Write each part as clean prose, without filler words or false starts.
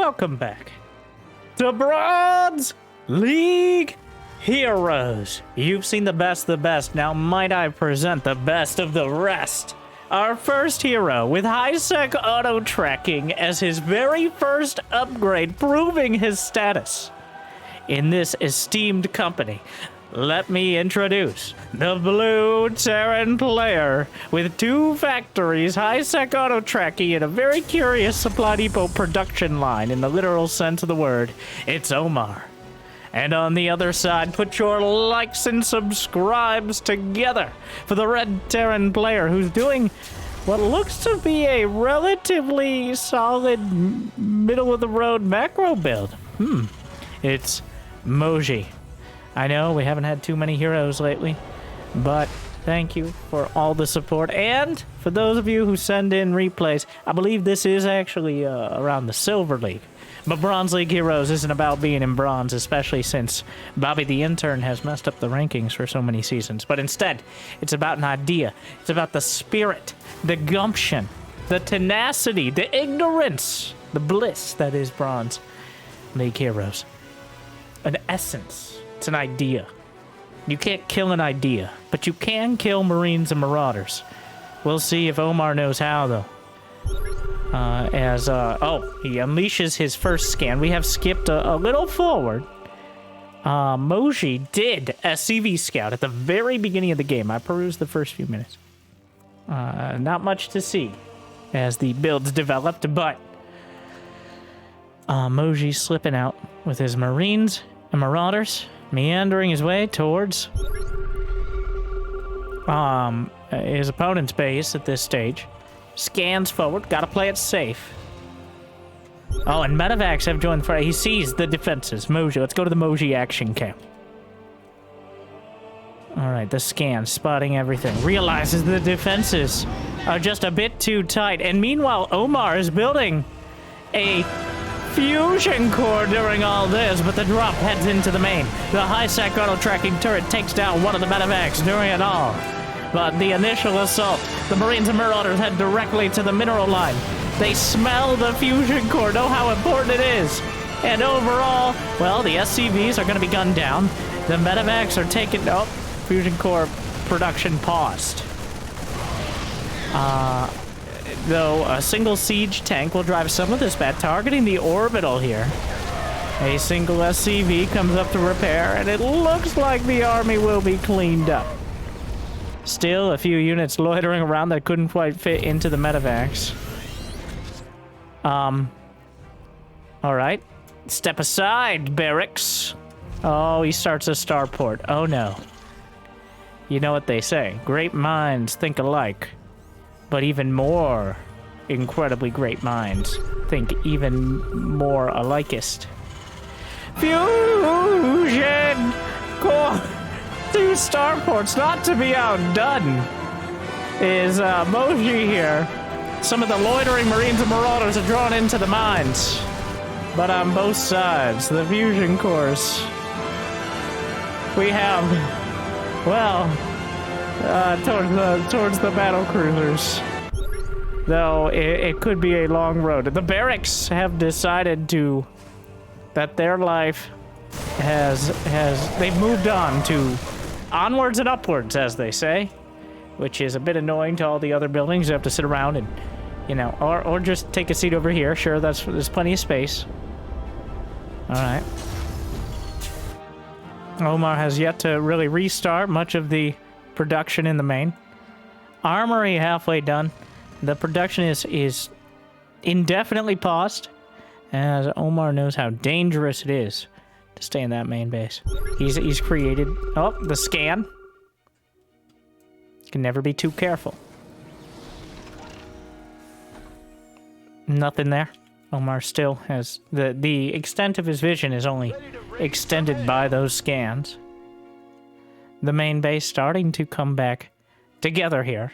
welcome back to Bronze League Heroes. You've seen the best, now might I present the best of the rest. Our first hero with high-sec auto-tracking as his very first upgrade, proving his status in this esteemed company. Let me introduce the blue Terran player with 2 factories, high-sec auto-tracking, and a very curious supply depot production line in the literal sense of the word. It's Omar. And on the other side, put your likes and subscribes together for the red Terran player who's doing what looks to be a relatively solid middle-of-the-road macro build. It's Moji. I know we haven't had too many heroes lately, but thank you for all the support. And for those of you who send in replays, I believe this is actually around the Silver League. But Bronze League Heroes isn't about being in bronze, especially since Bobby the Intern has messed up the rankings for so many seasons. But instead, it's about an idea. It's about the spirit, the gumption, the tenacity, the ignorance, the bliss that is Bronze League Heroes. An essence. It's an idea. You can't kill an idea, but you can kill Marines and Marauders. We'll see if Omar knows how, though. He unleashes his first scan. We have skipped a little forward. Moji did SCV scout at the very beginning of the game. I perused the first few minutes. Not much to see as the builds developed, but Moji slipping out with his Marines and Marauders, meandering his way towards his opponent's base at this stage. Scans forward, gotta play it safe. Oh, and medevacs have joined the fray. He sees the defenses. Moji, let's go to the Moji action camp. Alright, the scan, spotting everything. Realizes the defenses are just a bit too tight. And meanwhile, Omar is building a fusion core during all this, but the drop heads into the main. The high-sec auto-tracking turret takes down one of the medevacs during it all. But the initial assault, the Marines and Marauders head directly to the mineral line. They smell the fusion core, know how important it is. And overall, well, the SCVs are going to be gunned down. The medevacs are taken... Oh, fusion core production paused. Though a single siege tank will drive some of this back, targeting the orbital here. A single SCV comes up to repair, and it looks like the army will be cleaned up. Still, a few units loitering around that couldn't quite fit into the medevacs. Alright. Step aside, barracks. Oh, he starts a starport. Oh no. You know what they say. Great minds think alike. But even more incredibly great minds think even more alikest. Fusion core! 2 starports, not to be outdone, is Moji here. Some of the loitering Marines and Marauders are drawn into the mines. But on both sides, the fusion cores, we have, well, towards the battle cruisers. Though it could be a long road. The barracks have decided that their life they've moved on to onwards and upwards, as they say, which is a bit annoying to all the other buildings. You have to sit around and, you know, or just take a seat over here. Sure, there's plenty of space. All right. Omar has yet to really restart much of the production in the main. Armory halfway done. The production is indefinitely paused, as Omar knows how dangerous it is to stay in that main base. He's created... Oh, the scan. Can never be too careful. Nothing there. Omar still has... The extent of his vision is only extended by those scans. The main base starting to come back together here.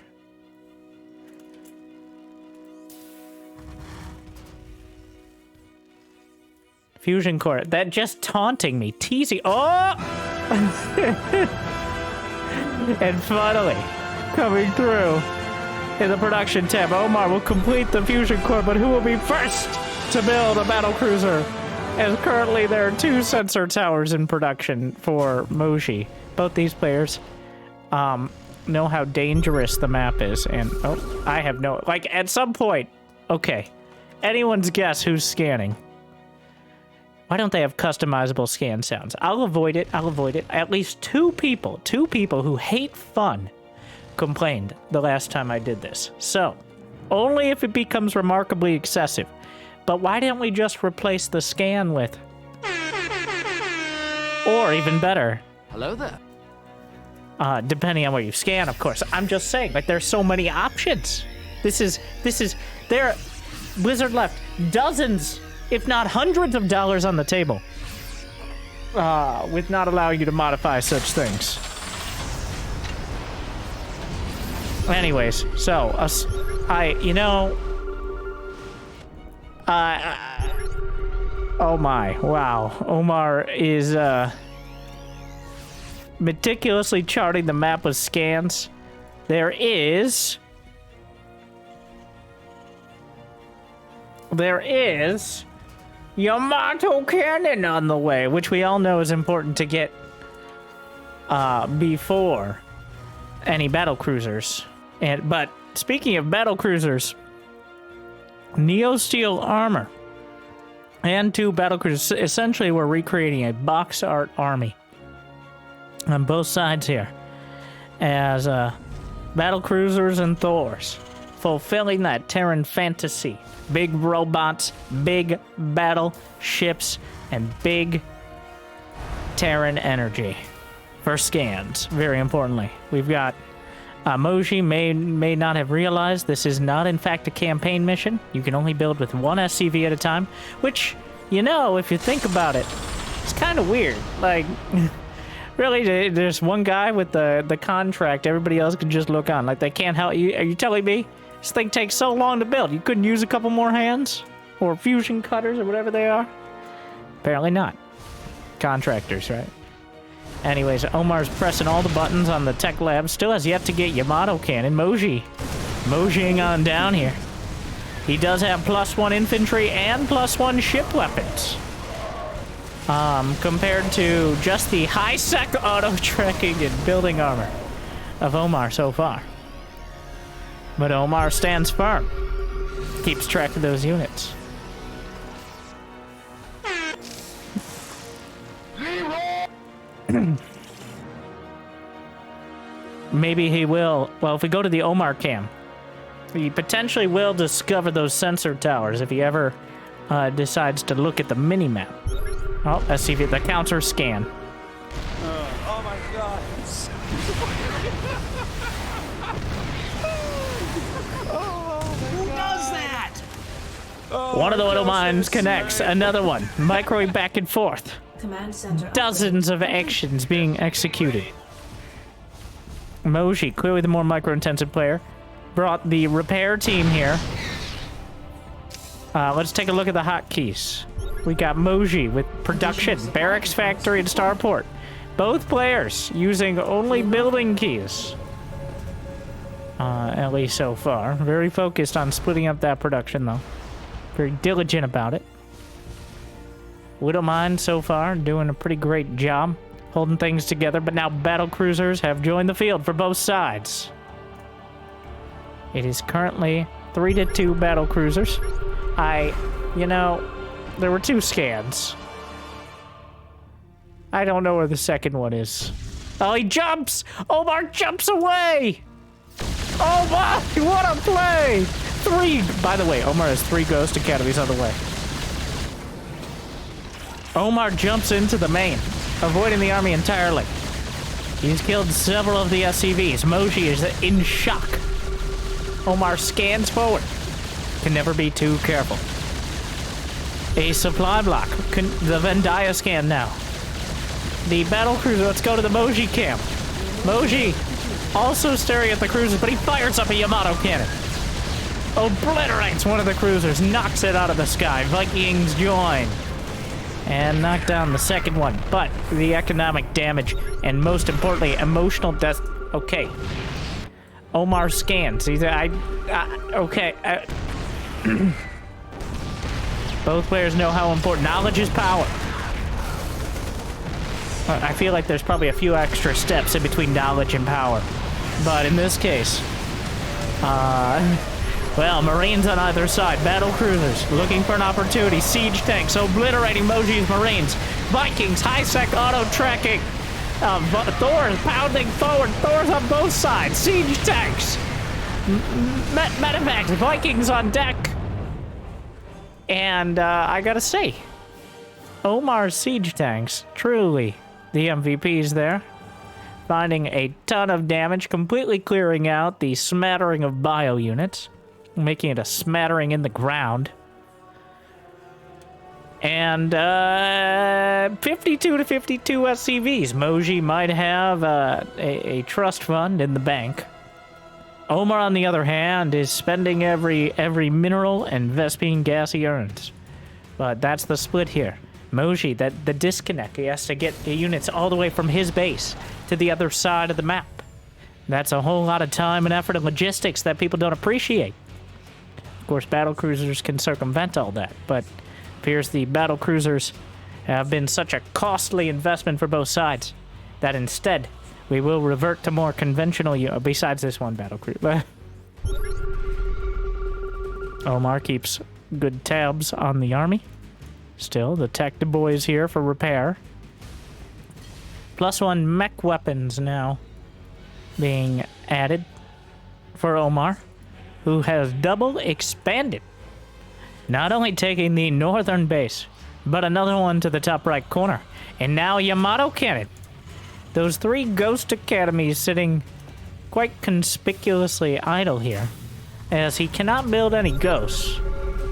Fusion core. That just taunting me. Teasing. Oh! And finally, coming through in the production tab, Omar will complete the fusion core, but who will be first to build a battlecruiser, as currently there are 2 sensor towers in production for Moji. Both these players know how dangerous the map is, and oh, I have no, like, at some point, okay, anyone's guess who's scanning. Why don't they have customizable scan sounds? I'll avoid it, At least two people who hate fun complained the last time I did this. So, only if it becomes remarkably excessive. But why didn't we just replace the scan with... Or even better... Hello there. Depending on where you scan, of course. I'm just saying, like, there's so many options. Blizzard left dozens, if not hundreds of dollars on the table. With not allowing you to modify such things. Anyways, so, oh my, wow. Omar is, meticulously charting the map with scans. There is Yamato Cannon on the way, which we all know is important to get before any battle cruisers. But speaking of battle cruisers, Neo Steel armor and 2 battle cruisers. Essentially, we're recreating a box art army on both sides here as battle cruisers and Thors, fulfilling that Terran fantasy. Big robots, big battle ships, and big Terran energy for scans. Very importantly, we've got Moji may not have realized this is not in fact a campaign mission. You can only build with 1 SCV at a time, which, if you think about it, it's kind of weird. Like, really, there's one guy with the contract, everybody else can just look on. Like, they can't help you. Are you telling me this thing takes so long to build? You couldn't use a couple more hands? Or fusion cutters or whatever they are? Apparently not. Contractors, right? Anyways, Omar's pressing all the buttons on the tech lab. Still has yet to get Yamato Cannon. Mojiing on down here. He does have +1 infantry and +1 ship weapons. Compared to just the high-sec auto-tracking and building armor of Omar so far. But Omar stands firm. Keeps track of those units. Maybe he will. Well, if we go to the Omar cam, he potentially will discover those sensor towers if he ever decides to look at the mini-map. Oh, let's see if the counter scan. Oh my god. Who does that? One of the little mines connects, another one. Microwave back and forth. Command center Dozens of actions being executed. Moji, clearly the more micro-intensive player, brought the repair team here. Let's take a look at the hotkeys. We got Moji with production, barracks, factory, and starport. Both players using only building keys. At least so far. Very focused on splitting up that production, though. Very diligent about it. Widowmine so far doing a pretty great job holding things together, but now battle cruisers have joined the field for both sides. It is currently 3-2 battle cruisers. There were 2 scans. I don't know where the second one is. Oh, he jumps! Omar jumps away! Oh my, what a play! 3, by the way, Omar has 3 Ghost Academies on the way. Omar jumps into the main, avoiding the army entirely. He's killed several of the SCVs. Moji is in shock. Omar scans forward. Can never be too careful. A supply block. The Vendaya scan now. The battle cruiser. Let's go to the Moji camp. Moji also staring at the cruisers, but he fires up a Yamato cannon. Obliterates one of the cruisers. Knocks it out of the sky. Vikings join. And knock down the second one. But the economic damage and most importantly, emotional death. Okay. Omar scans. He's okay. Both players know how important knowledge is power. I feel like there's probably a few extra steps in between knowledge and power. But in this case, well, Marines on either side, battle cruisers looking for an opportunity, siege tanks obliterating Moji's Marines, Vikings, high-sec auto-tracking, Thors pounding forward, Thors on both sides, siege tanks, medevacs, Vikings on deck. And I gotta say, Omar's siege tanks, truly the MVPs there. Finding a ton of damage, completely clearing out the smattering of bio units, making it a smattering in the ground. And 52 to 52 SCVs. Moji might have a trust fund in the bank. Omar, on the other hand, is spending every mineral and Vespine gas he earns. But that's the split here. Moji, the disconnect. He has to get the units all the way from his base to the other side of the map. That's a whole lot of time and effort and logistics that people don't appreciate. Of course, battle cruisers can circumvent all that, but it appears the battle cruisers have been such a costly investment for both sides that instead we will revert to more conventional, besides this one battle cruiser. Omar keeps good tabs on the army. Still, the tech boy is here for repair. +1 mech weapons now being added for Omar, who has double expanded. Not only taking the northern base, but another one to the top right corner. And now Yamato cannon. Those 3 ghost academies sitting quite conspicuously idle here, as he cannot build any ghosts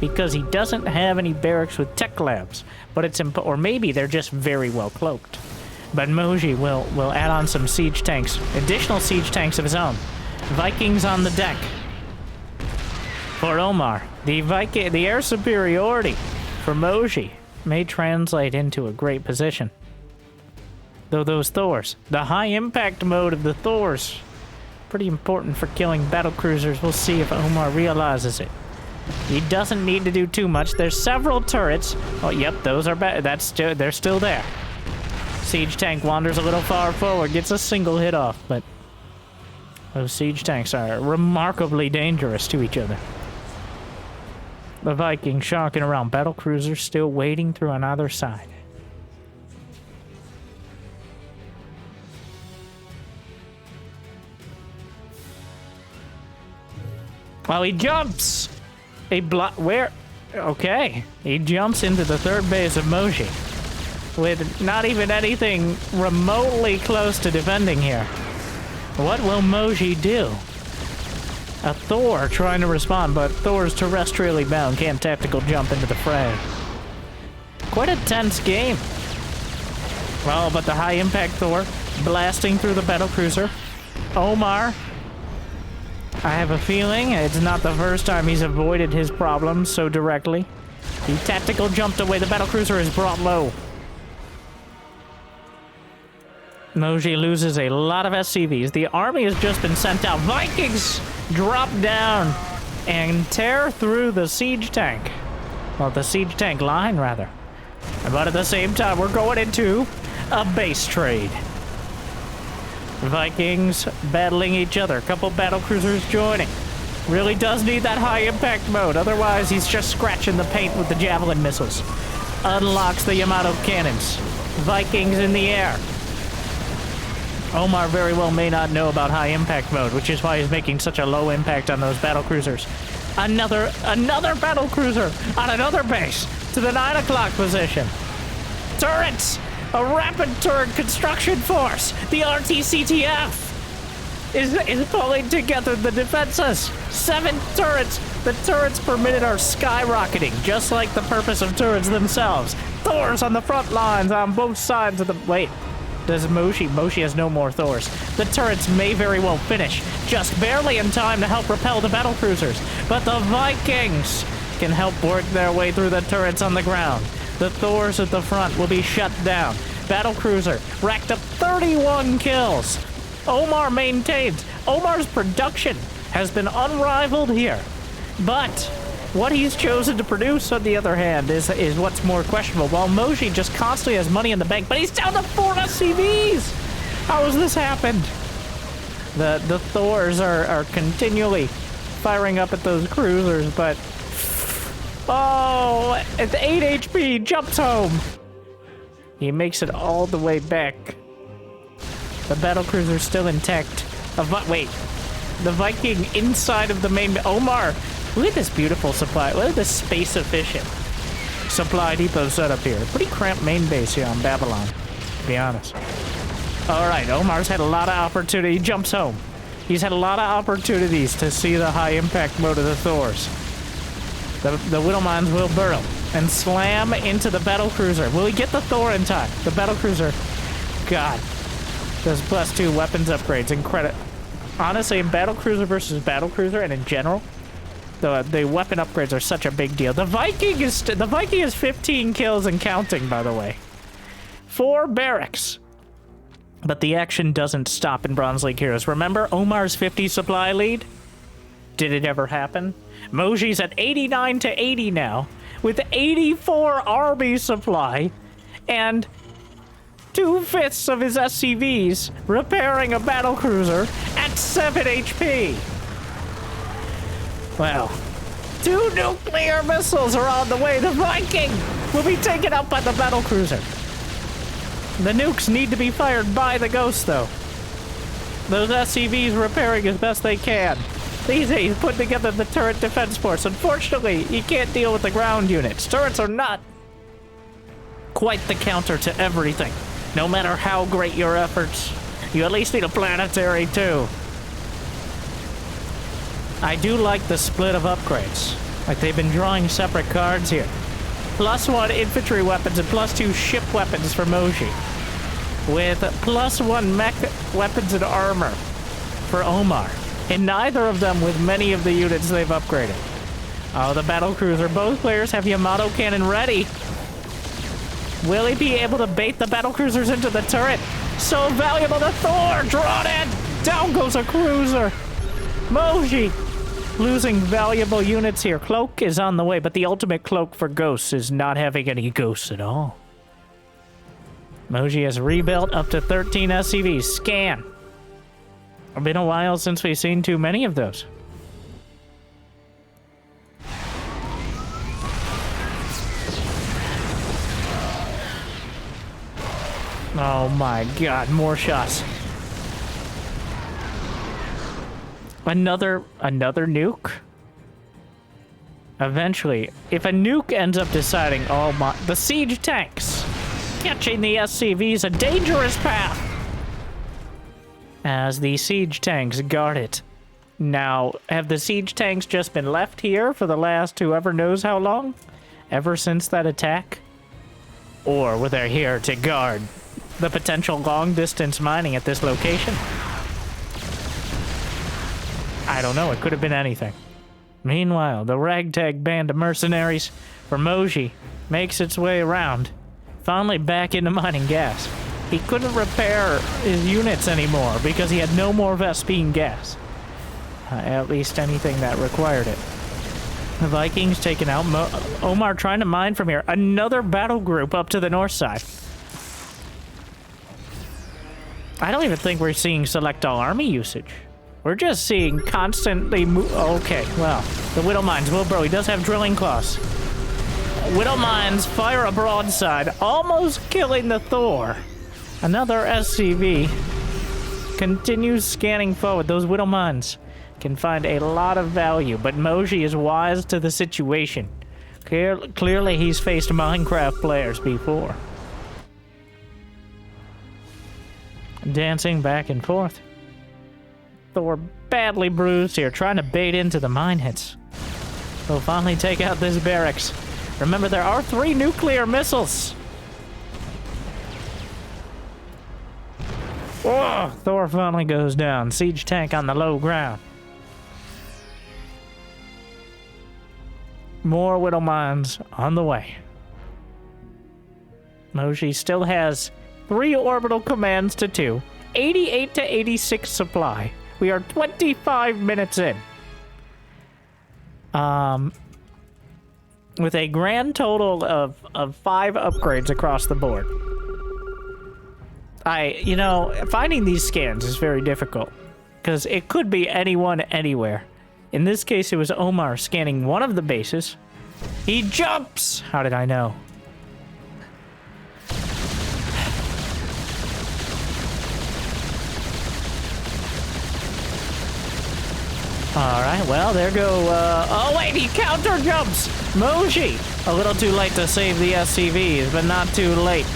because he doesn't have any barracks with tech labs. But it's or maybe they're just very well cloaked. But Moji will add on some siege tanks, additional siege tanks of his own. Vikings on the deck. For Omar, the air superiority for Moji may translate into a great position. Though those Thors, the high impact mode of the Thors, pretty important for killing battle cruisers. We'll see if Omar realizes it. He doesn't need to do too much. There's several turrets. Oh, yep, those are bad. They're still there. Siege tank wanders a little far forward, gets a single hit off, but those siege tanks are remarkably dangerous to each other. The Vikings shocking around, battle cruisers still waiting through on either side. Well, he jumps! Where? Okay. He jumps into the third base of Moji with not even anything remotely close to defending here. What will Moji do? A Thor trying to respond, but Thor's terrestrially bound, can't tactical jump into the fray. Quite a tense game. Well, but the high impact Thor blasting through the battle cruiser. Omar, I have a feeling it's not the first time he's avoided his problems so directly. He tactical jumped away. The battlecruiser is brought low. Moji loses a lot of SCVs. The army has just been sent out. Vikings drop down and tear through the siege tank. Well, the siege tank line, rather. But at the same time, we're going into a base trade. Vikings battling each other. A couple battlecruisers joining. Really does need that high impact mode. Otherwise, he's just scratching the paint with the javelin missiles. Unlocks the Yamato cannons. Vikings in the air. Omar very well may not know about high impact mode, which is why he's making such a low impact on those battlecruisers. Another battlecruiser on another base to the 9 o'clock position. Turrets! A rapid turret construction force! The RTCTF is pulling together the defenses. 7 turrets. The turrets per minute are skyrocketing, just like the purpose of turrets themselves. Thors on the front lines on both sides of the... Wait. Does Moji? Moji has no more Thors. The turrets may very well finish, just barely in time to help repel the battlecruisers. But the Vikings can help work their way through the turrets on the ground. The Thors at the front will be shut down. Battlecruiser racked up 31 kills. Omar maintains. Omar's production has been unrivaled here. But What he's chosen to produce, on the other hand, is what's more questionable. While Moji just constantly has money in the bank, but he's down to 4 SCVs! How has this happened? The Thors are continually firing up at those cruisers, but... Oh, at 8 HP, jumps home! He makes it all the way back. The battlecruiser's still intact. Wait. The Viking inside of the main... Omar! Look at this beautiful supply. Look at this space-efficient supply depot setup here. Pretty cramped main base here on Babylon, to be honest. Alright, Omar's had a lot of opportunity. He jumps home. He's had a lot of opportunities to see the high-impact mode of the Thors. The Widowmines will burrow and slam into the battlecruiser. Will he get the Thor in time? The battlecruiser... God. Those +2 weapons upgrades. Incredible. Honestly, in battlecruiser versus battlecruiser, and in general... The weapon upgrades are such a big deal. The Viking is 15 kills and counting, by the way. 4 barracks. But the action doesn't stop in Bronze League Heroes. Remember Omar's 50 supply lead? Did it ever happen? Moji's at 89 to 80 now, with 84 army supply, and 2/5 of his SCVs repairing a battlecruiser at 7 HP. Well, 2 nuclear missiles are on the way. The Viking will be taken out by the battlecruiser. The nukes need to be fired by the Ghost, though. Those SCVs repairing as best they can. He's put together the turret defense force. Unfortunately, he can't deal with the ground units. Turrets are not quite the counter to everything. No matter how great your efforts, you at least need a planetary, too. I do like the split of upgrades. Like, they've been drawing separate cards here. +1 infantry weapons and +2 ship weapons for Moji. With +1 mech weapons and armor for Omar. And neither of them with many of the units they've upgraded. Oh, the battlecruiser. Both players have Yamato cannon ready. Will he be able to bait the battlecruisers into the turret? So valuable to Thor! Drawn in! Down goes a cruiser! Moji! Losing valuable units here. Cloak is on the way, but the ultimate cloak for ghosts is not having any ghosts at all. Moji has rebuilt up to 13 SCVs. Scan. It's been a while since we've seen too many of those. Oh my god, more shots. Another nuke? Eventually, if a nuke ends up deciding, oh my, the siege tanks! Catching the SCVs, a dangerous path! As the siege tanks guard it. Now, have the siege tanks just been left here for the last whoever knows how long? Ever since that attack? Or were they here to guard the potential long-distance mining at this location? I don't know, it could have been anything. Meanwhile, the ragtag band of mercenaries for Moji makes its way around, finally back into mining gas. He couldn't repair his units anymore because he had no more Vespine gas. At least anything that required it. The Vikings taken out. Omar trying to mine from here. Another battle group up to the north side. I don't even think we're seeing select all army usage. We're just seeing constantly okay, well, the Widowmines will burrow. He does have drilling claws. Widowmines fire a broadside, almost killing the Thor. Another SCV continues scanning forward. Those Widowmines can find a lot of value, but Moji is wise to the situation. Clearly, he's faced Minecraft players before. Dancing back and forth. Thor badly bruised here, trying to bait into the mine hits. We'll finally take out this barracks. Remember, there are 3 nuclear missiles. Oh, Thor finally goes down. Siege tank on the low ground. More Widowmines on the way. Moji still has 3 orbital commands to 2. 88 to 86 supply. We are 25 minutes in. with a grand total of 5 upgrades across the board. You know, finding these scans is very difficult, because it could be anyone, anywhere. In this case, it was Omar scanning one of the bases. He jumps! How did I know? Alright, well, there go, oh wait, he counter jumps! Moji! A little too late to save the SCVs, but not too late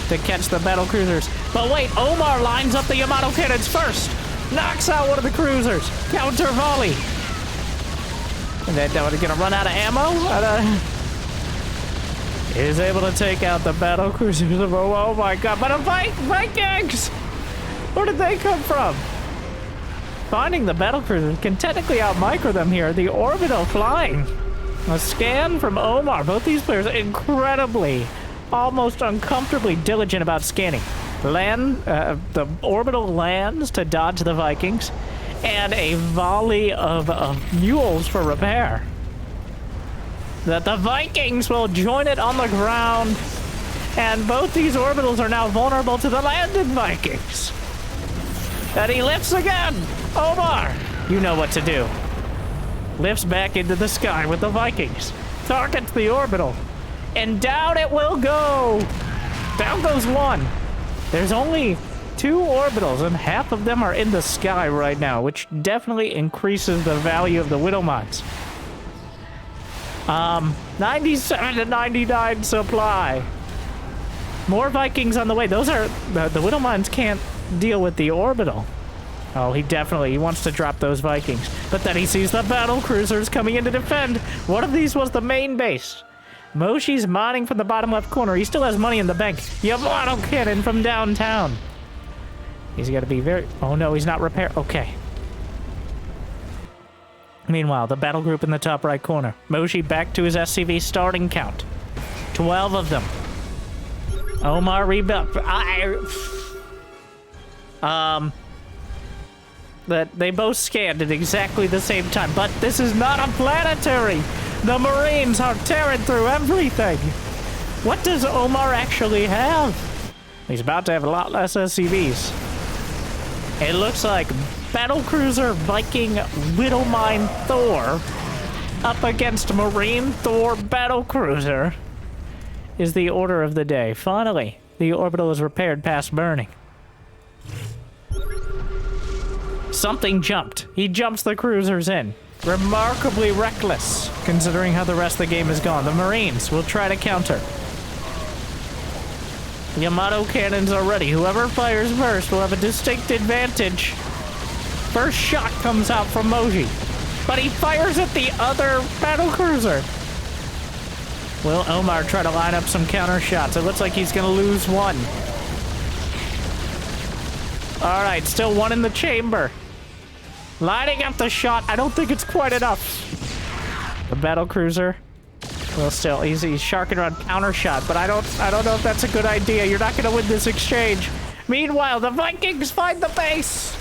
to catch the battle cruisers. But wait, Omar lines up the Yamato cannons first! Knocks out one of the cruisers! Counter volley! And then we're gonna run out of ammo? Is able to take out the battle cruisers. Oh my god, but a Vikings! Where did they come from? Finding the battle cruisers can technically out-micro them here. The orbital flying. A scan from Omar. Both these players incredibly, almost uncomfortably diligent about scanning. The orbital lands to dodge the Vikings, and a volley of mules for repair. That the Vikings will join it on the ground, and both these orbitals are now vulnerable to the landed Vikings. And he lifts again! Omar! You know what to do. Lifts back into the sky with the Vikings. Targets the orbital. And down it will go! Down goes one. There's only 2 orbitals, and half of them are in the sky right now, which definitely increases the value of the Widow Mines. 97 to 99 supply. More Vikings on the way. Those are... The Widow Mines can't deal with the orbital. Oh, he wants to drop those Vikings. But then he sees the battle cruisers coming in to defend. One of these was the main base. Moji's mining from the bottom left corner. He still has money in the bank. Yamato cannon from downtown. He's got to be very... Oh no, he's not repaired. Okay. Meanwhile, the battle group in the top right corner. Moji back to his SCV starting count. 12 of them. Omar rebuilt. That they both scanned at exactly the same time, but this is not a planetary. The Marines are tearing through everything. What does Omar actually have? He's about to have a lot less SCVs. It looks like Battlecruiser Viking Widowmine Thor up against Marine Thor Battlecruiser is the order of the day. Finally, the orbital is repaired past burning. Something jumped. He jumps the cruisers in. Remarkably reckless, considering how the rest of the game has gone. The Marines will try to counter. Yamato cannons are ready. Whoever fires first will have a distinct advantage. First shot comes out from Moji, but he fires at the other battlecruiser. Will Omar try to line up some counter shots? It looks like he's going to lose one. All right, still one in the chamber. Lining up the shot. I don't think it's quite enough. The battlecruiser. Well, still, he's sharking around counter shot, but I don't know if that's a good idea. You're not going to win this exchange. Meanwhile, the Vikings find the base.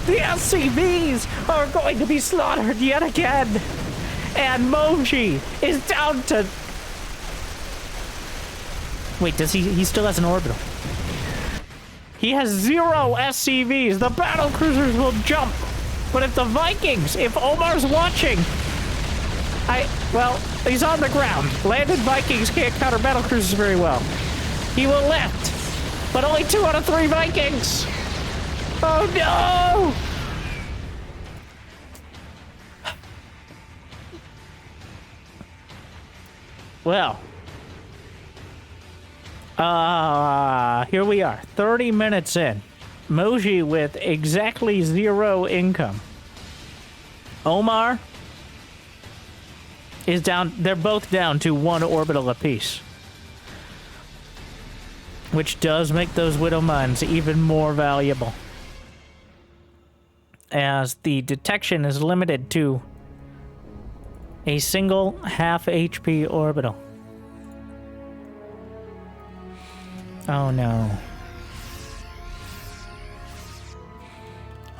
The SCVs are going to be slaughtered yet again. And Moji is down to... Wait, does he still has an orbital? He has 0 SCVs. The battlecruisers will jump. But if the Vikings, if Omar's watching, well, he's on the ground. Landed Vikings can't counter battlecruisers very well. He will lift, but only 2 out of 3 Vikings. Oh no! Well, here we are, 30 minutes in. Moji with exactly 0 income. Omar is down. They're both down to 1 orbital apiece, which does make those Widow Mines even more valuable, as the detection is limited to a single half HP orbital. Oh no.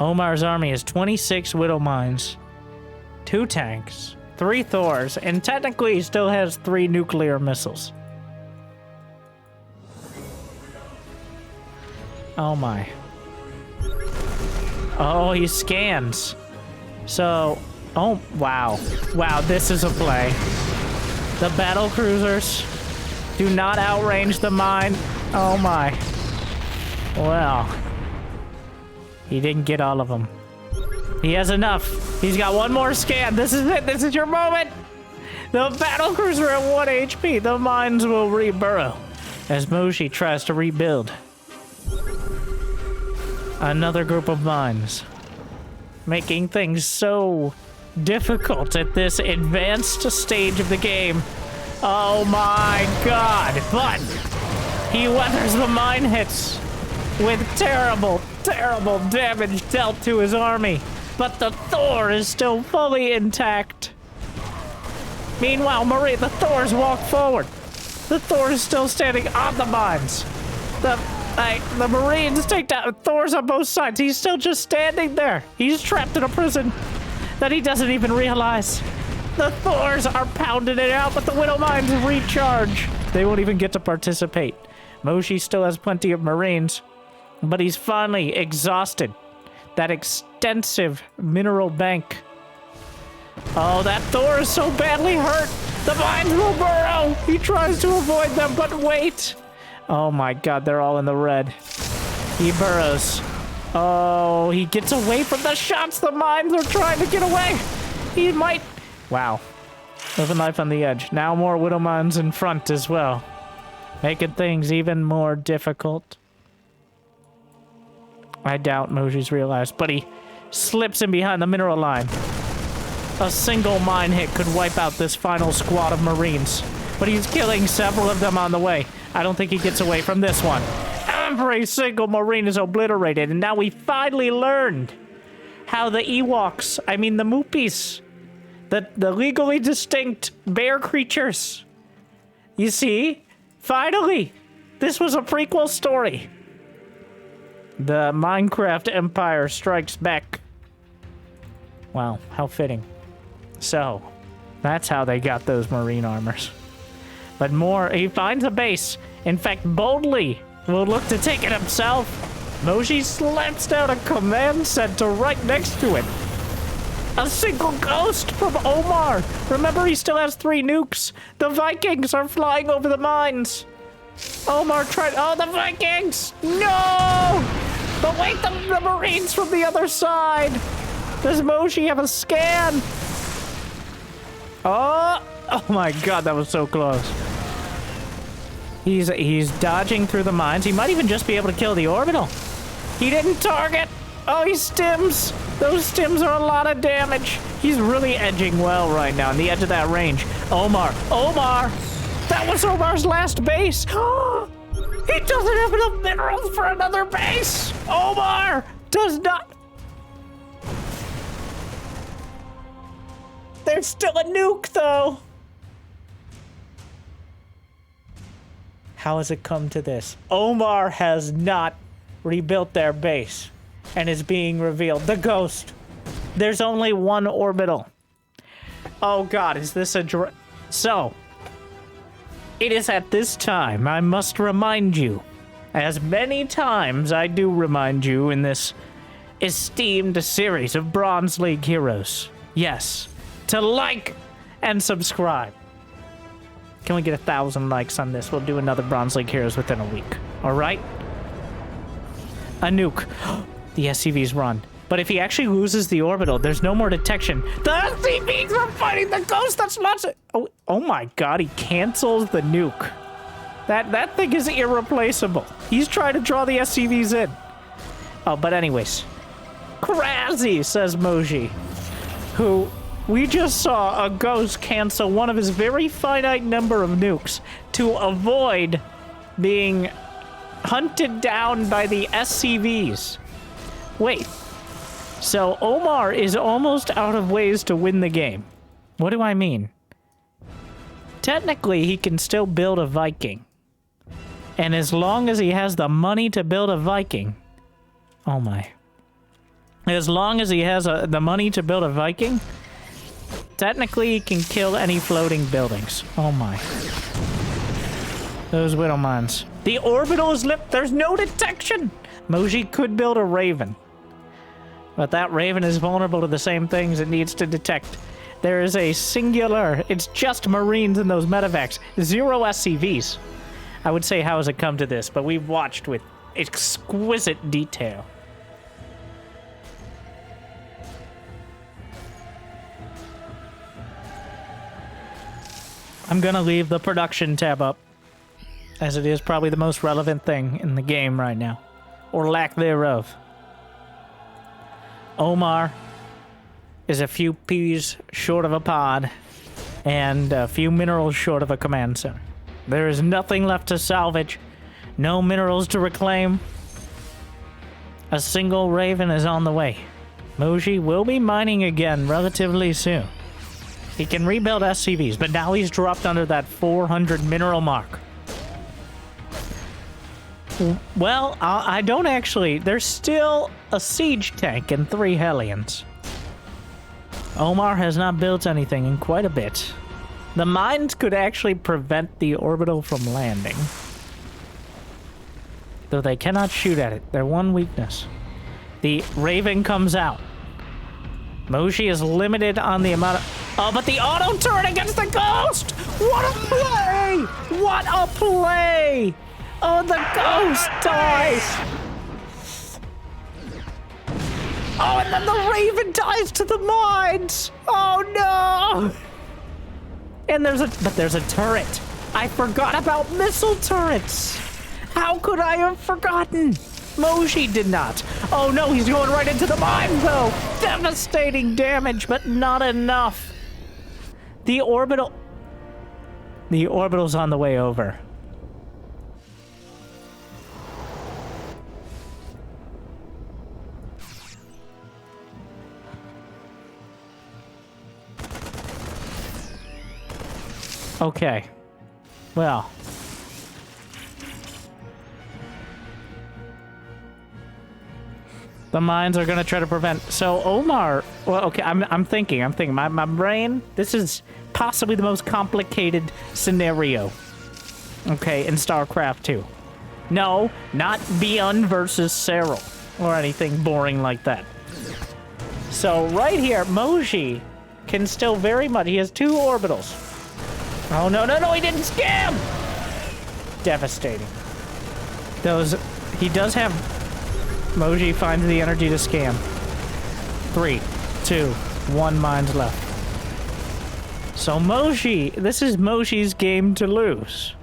Omar's army is 26 Widow Mines, 2 tanks, 3 Thors, and technically he still has 3 nuclear missiles. Oh my. Oh, he scans. So, oh, wow. Wow, this is a play. The battle cruisers do not outrange the mine. Oh my. Well, he didn't get all of them. He has enough. He's got one more scan. This is it. This is your moment. The battle cruiser at 1 HP. The mines will reburrow as Moji tries to rebuild. Another group of mines. Making things so difficult at this advanced stage of the game. Oh my god. But he weathers the mine hits with terrible, terrible damage dealt to his army. But the Thor is still fully intact. Meanwhile, the Thors walk forward. The Thor is still standing on the mines. The Marines take down Thors on both sides. He's still just standing there. He's trapped in a prison that he doesn't even realize. The Thors are pounding it out, but the Widow Mines recharge. They won't even get to participate. Moji still has plenty of Marines, but he's finally exhausted that extensive mineral bank. Oh, that Thor is so badly hurt. The mines will burrow. He tries to avoid them, but wait. Oh my god, they're all in the red. He burrows. Oh, he gets away from the shots. The mines are trying to get away. He might. Wow. Living life on the edge. Now more Widow Mines in front as well, making things even more difficult. I doubt Moji's realized, but he slips in behind the mineral line. A single mine hit could wipe out this final squad of Marines, but he's killing several of them on the way. I don't think he gets away from this one. Every single Marine is obliterated, and now we finally learned how the Ewoks, I mean the Moopies, the legally distinct bear creatures. You see? Finally! This was a prequel story. The Minecraft Empire strikes back. Wow, how fitting. So, that's how they got those marine armors. But more, he finds a base. In fact, boldly will look to take it himself. Moji slaps down a command center right next to it. A single ghost from Omar. Remember, he still has 3 nukes. The Vikings are flying over the mines. Omar tried. Oh, the Vikings! No! But wait, the Marines from the other side. Does Moji have a scan? Oh my god, that was so close. He's dodging through the mines. He might even just be able to kill the orbital. He didn't target. Oh, he stims. Those stims are a lot of damage. He's really edging well right now on the edge of that range. Omar. That was Omar's last base. He doesn't have enough minerals for another base. Omar does not. There's still a nuke, though. How has it come to this? Omar has not rebuilt their base and is being revealed. The ghost. There's only 1 orbital. Oh god, is this a... So, it is at this time I must remind you, as many times I do remind you in this esteemed series of Bronze League Heroes. Yes, to like and subscribe. Can we get 1,000 likes on this? We'll do another Bronze League Heroes within a week. All right? A nuke. The SCVs run. But if he actually loses the orbital, there's no more detection. The SCVs are fighting the ghost. That's lots of... Oh my god, he cancels the nuke. That thing is irreplaceable. He's trying to draw the SCVs in. Oh, but anyways. Crazy, says Moji, who... We just saw a ghost cancel one of his very finite number of nukes to avoid being hunted down by the SCVs. Wait. So Omar is almost out of ways to win the game. What do I mean? Technically, he can still build a Viking. And as long as he has the money to build a Viking... Oh my. As long as he has the money to build a Viking... Technically, he can kill any floating buildings. Oh my. Those Widow Mines. The orbital is lit. There's no detection. Moji could build a Raven. But that Raven is vulnerable to the same things it needs to detect. There is a singular... It's just Marines in those medevacs. 0 SCVs. I would say, how has it come to this? But we've watched with exquisite detail. I'm gonna leave the production tab up, as it is probably the most relevant thing in the game right now. Or lack thereof. Omar is a few peas short of a pod, and a few minerals short of a command center. There is nothing left to salvage, no minerals to reclaim. A single Raven is on the way. Moji will be mining again relatively soon. He can rebuild SCVs, but now he's dropped under that 400 mineral mark. Well, I don't actually... There's still a siege tank and 3 Hellions. Omar has not built anything in quite a bit. The mines could actually prevent the orbital from landing. Though they cannot shoot at it. Their one weakness. The Raven comes out. Moji is limited on the amount of... Oh, but the auto turret against the Ghost! What a play! What a play! Oh, the Ghost dies! Oh, and then the Raven dies to the mines! Oh, no! And there's a turret. I forgot about missile turrets. How could I have forgotten? Moji did not. Oh, no, he's going right into the mine, though. Devastating damage, but not enough. The orbital's on the way over. Okay. Well. The mines are gonna try to prevent... So, Omar... Well, okay, I'm thinking. My brain... This is possibly the most complicated scenario. Okay, in StarCraft 2. No, not Beyond versus Cyril. Or anything boring like that. So, right here, Moji can still very much... He has 2 orbitals. Oh, no, he didn't scam! Devastating. He does have... Moji finds the energy to scam. 3, 2, 1 mines left. So Moji, this is Moji's game to lose.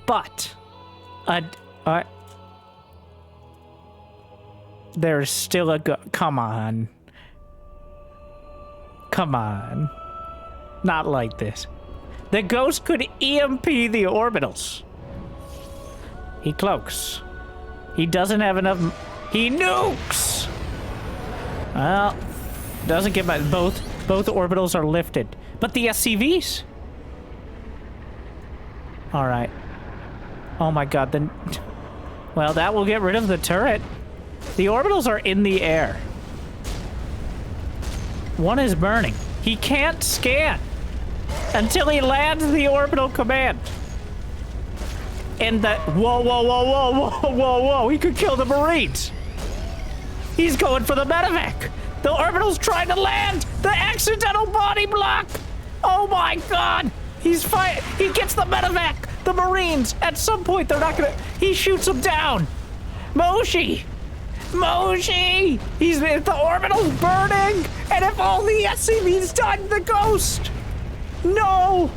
But, there's still a come on. Come on. Not like this. The Ghost could EMP the orbitals. He cloaks. He doesn't have enough... He nukes! Well, doesn't get my... Both orbitals are lifted. But the SCVs? Alright. Oh my god, then... Well, that will get rid of the turret. The orbitals are in the air. One is burning. He can't scan until he lands the orbital command. And that... Whoa. He could kill the Marines. He's going for the medevac. The orbital's trying to land. The accidental body block. Oh my god. He's fighting. He gets the medevac. The Marines. At some point, they're not gonna... He shoots them down. Moji. The orbital's burning. And if all the SCVs died, the Ghost. No.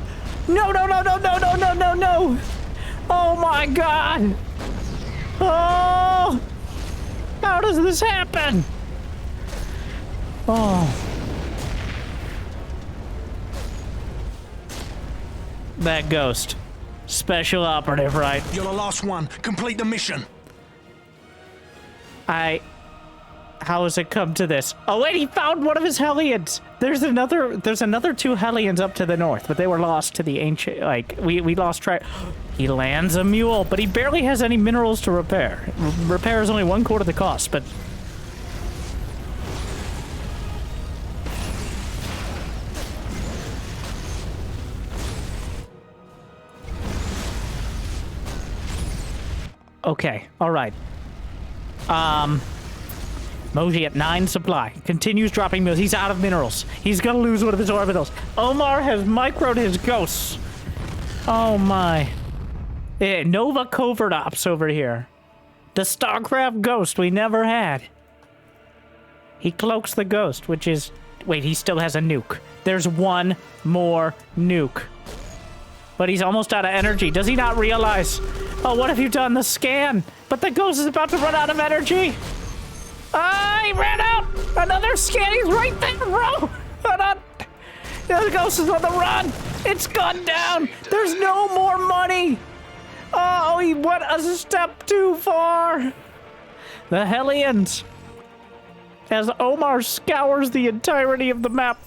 Oh my god! Oh! How does this happen? Oh. That Ghost. Special operative, right? You're the last one. Complete the mission. How has it come to this? Oh wait, he found one of his Hellions! There's another 2 Hellions up to the north, but they were lost to the ancient, like, we lost track. He lands a mule, but he barely has any minerals to repair. Repair is only 1/4 the cost, but... Okay, alright. Moji at 9 supply. Continues dropping minerals. He's out of minerals. He's gonna lose one of his orbitals. Omar has microed his ghosts. Oh my. Nova Covert Ops over here. The StarCraft ghost we never had. He cloaks the ghost, which is... Wait, he still has a nuke. There's one more nuke. But he's almost out of energy. Does he not realize? Oh, what have you done? The scan. But the ghost is about to run out of energy. Ah, he ran out. Another scan. He's right there, bro. Hold on. The ghost is on the run. It's gone down. There's no more money. Oh, he went a step too far. The Hellions. As Omar scours the entirety of the map.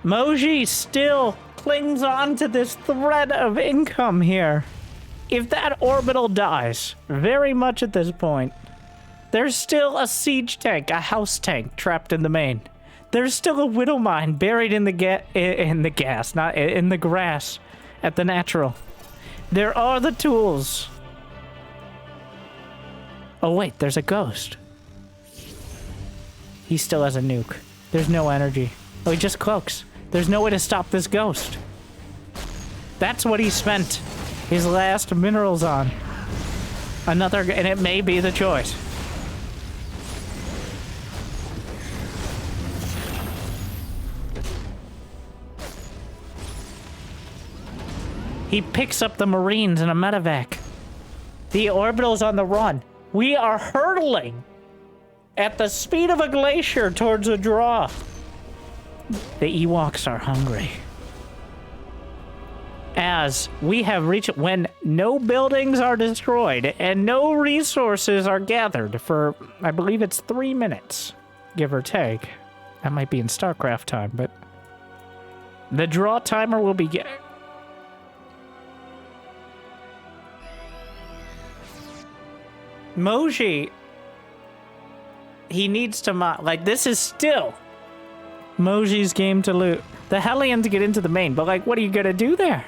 Moji still clings on to this thread of income here. If that orbital dies, very much at this point, there's still a siege tank, a house tank trapped in the main. There's still a widow mine buried in the gas, not in the grass at the natural. There are the tools. Oh wait, there's a ghost. He still has a nuke. There's no energy. Oh, he just cloaks. There's no way to stop this ghost. That's what he spent his last minerals on. Another, and it may be the choice. He picks up the Marines in a medevac. The orbital's on the run. We are hurtling at the speed of a glacier towards a draw. The Ewoks are hungry. As we have reached when no buildings are destroyed and no resources are gathered for, I believe it's 3 minutes, give or take. That might be in StarCraft time, but the draw timer will begin. Moji, he needs to like, this is still Moji's game to loot. The Hellions get into the main, but like, what are you gonna do there?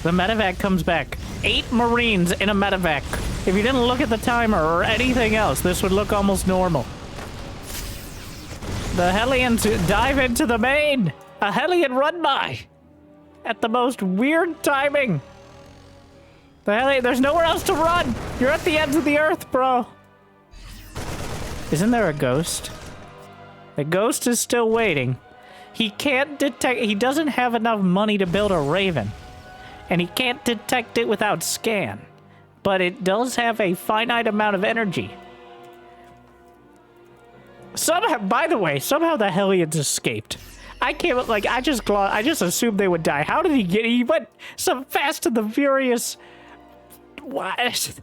The medevac comes back. 8 Marines in a medevac. If you didn't look at the timer or anything else, this would look almost normal. The Hellions dive into the main. A Hellion run by. At the most weird timing. There's nowhere else to run. You're at the ends of the earth, bro. Isn't there a ghost? The ghost is still waiting. He can't detect... He doesn't have enough money to build a Raven. And he can't detect it without scan. But it does have a finite amount of energy. Somehow, by the way, somehow the Hellions escaped. I can't, like, I just assumed they would die. How did he get... He went so fast and the furious... What?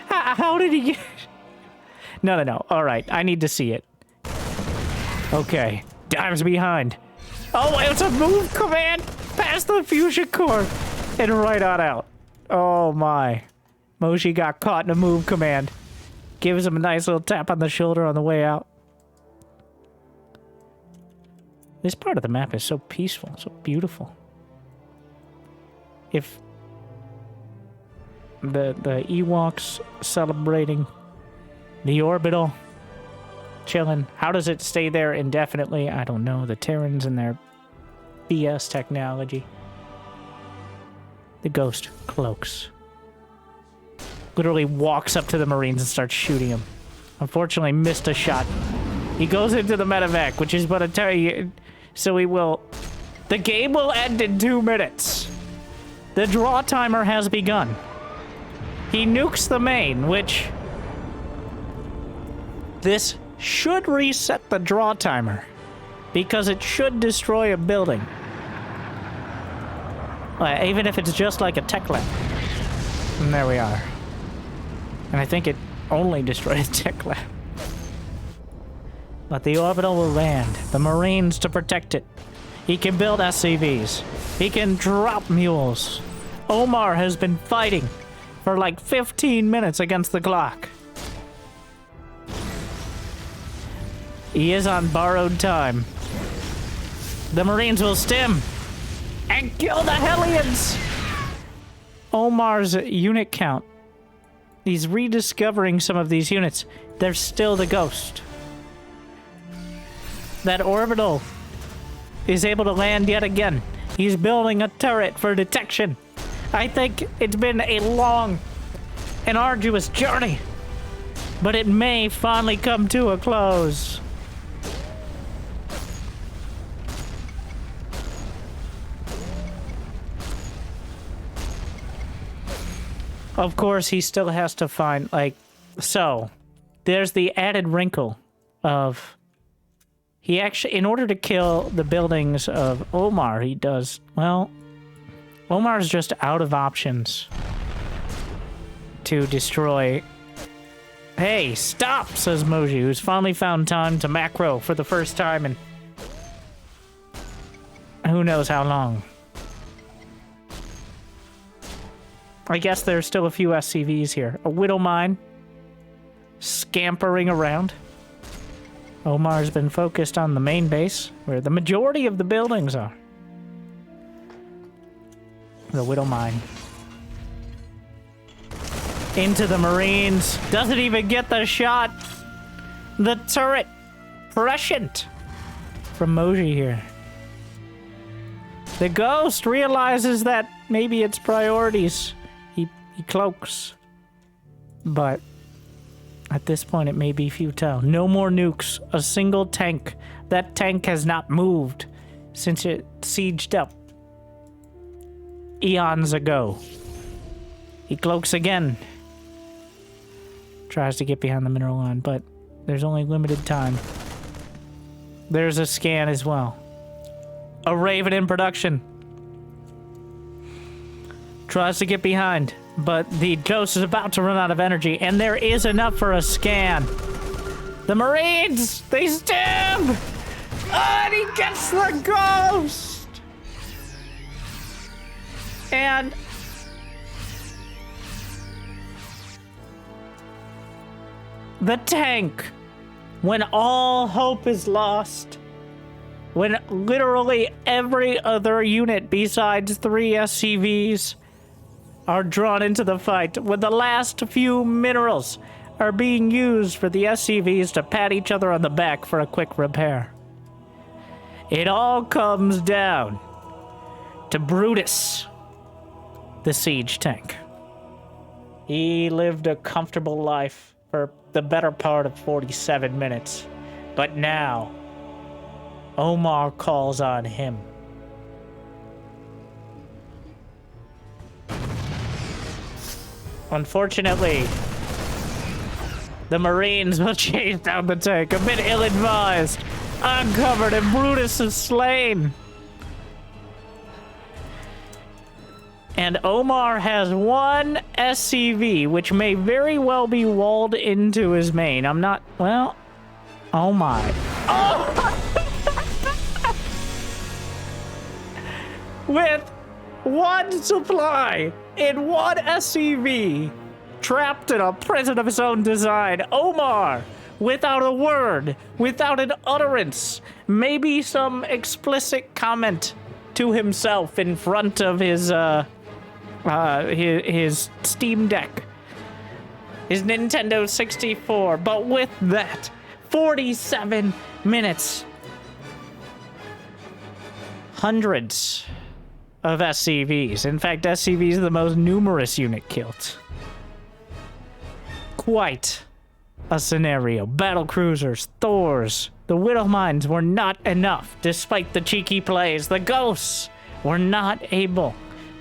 How did he get... No. All right, I need to see it. Okay. Dives behind. Oh, it's a move command past the fusion core and right on out. Oh, my. Moji got caught in a move command. Gives him a nice little tap on the shoulder on the way out. This part of the map is so peaceful, so beautiful. If the Ewoks celebrating, the orbital chilling. How does it stay there indefinitely? I don't know. The Terrans and their BS technology. The ghost cloaks. Literally walks up to the Marines and starts shooting him. Unfortunately, missed a shot. He goes into the medevac, which is but a so he will... The game will end in 2 minutes. The draw timer has begun. He nukes the main, which... This should reset the draw timer. Because it should destroy a building. Even if it's just like a tech lab. And there we are. And I think it only destroyed a tech lab. But the orbital will land. The Marines to protect it. He can build SCVs. He can drop mules. Omar has been fighting for like 15 minutes against the clock. He is on borrowed time. The Marines will stim and kill the Hellions. Omar's unit count. He's rediscovering some of these units. There's still the Ghost. That orbital is able to land yet again. He's building a turret for detection. I think it's been a long and arduous journey, but it may finally come to a close. Of course, he still has to find, like, so there's the added wrinkle of he actually, in order to kill the buildings of Omar, he does, well, Omar's just out of options to destroy. Hey, stop, says Moji, who's finally found time to macro for the first time in who knows how long. I guess there's still a few SCVs here. A Widow Mine scampering around. Omar's been focused on the main base, where the majority of the buildings are. The Widow Mine. Into the Marines. Doesn't even get the shot. The turret. Prescient. From Moji here. The Ghost realizes that maybe it's priorities. He cloaks. But at this point, it may be futile. No more nukes. A single tank. That tank has not moved since it sieged up eons ago. He cloaks again. Tries to get behind the mineral line, but there's only limited time. There's a scan as well. A Raven in production. Tries to get behind, but the Ghost is about to run out of energy, and there is enough for a scan. The Marines! They stab! And he gets the Ghost! And the tank, when all hope is lost, when literally every other unit besides 3 SCVs are drawn into the fight, when the last few minerals are being used for the SCVs to pat each other on the back for a quick repair. It all comes down to Brutus, the siege tank. He lived a comfortable life for the better part of 47 minutes, but now Omar calls on him. Unfortunately, the Marines will chase down the tank, a bit ill-advised, uncovered, and Brutus is slain. And Omar has 1 SCV, which may very well be walled into his main. I'm not, well, oh my. Oh! With 1 supply in 1 SCV, trapped in a prison of his own design, Omar, without a word, without an utterance, maybe some explicit comment to himself in front of his Steam Deck, his Nintendo 64, but with that, 47 minutes, hundreds of SCVs. In fact, SCVs are the most numerous unit killed. Quite a scenario. Battle cruisers, Thors, the Widow Mines were not enough. Despite the cheeky plays, the Ghosts were not able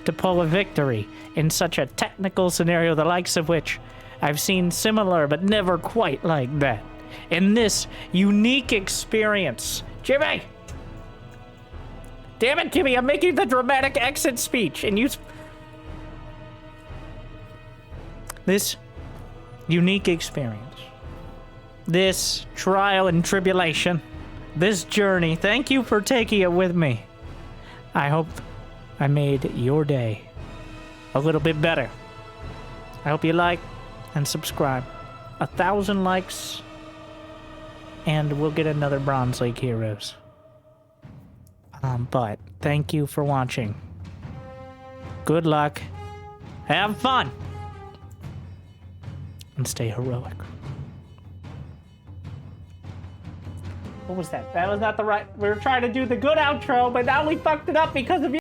to pull a victory in such a technical scenario, the likes of which I've seen similar, but never quite like that. In this unique experience, Jimmy! Damn it, Jimmy, I'm making the dramatic exit speech, and you... This unique experience, this trial and tribulation, this journey, thank you for taking it with me. I hope I made your day a little bit better. I hope you like and subscribe. 1,000 likes and we'll get another Bronze League Heroes. But thank you for watching. Good luck. Have fun. And stay heroic. What was that? That was not the right... We were trying to do the good outro, but now we fucked it up because of you.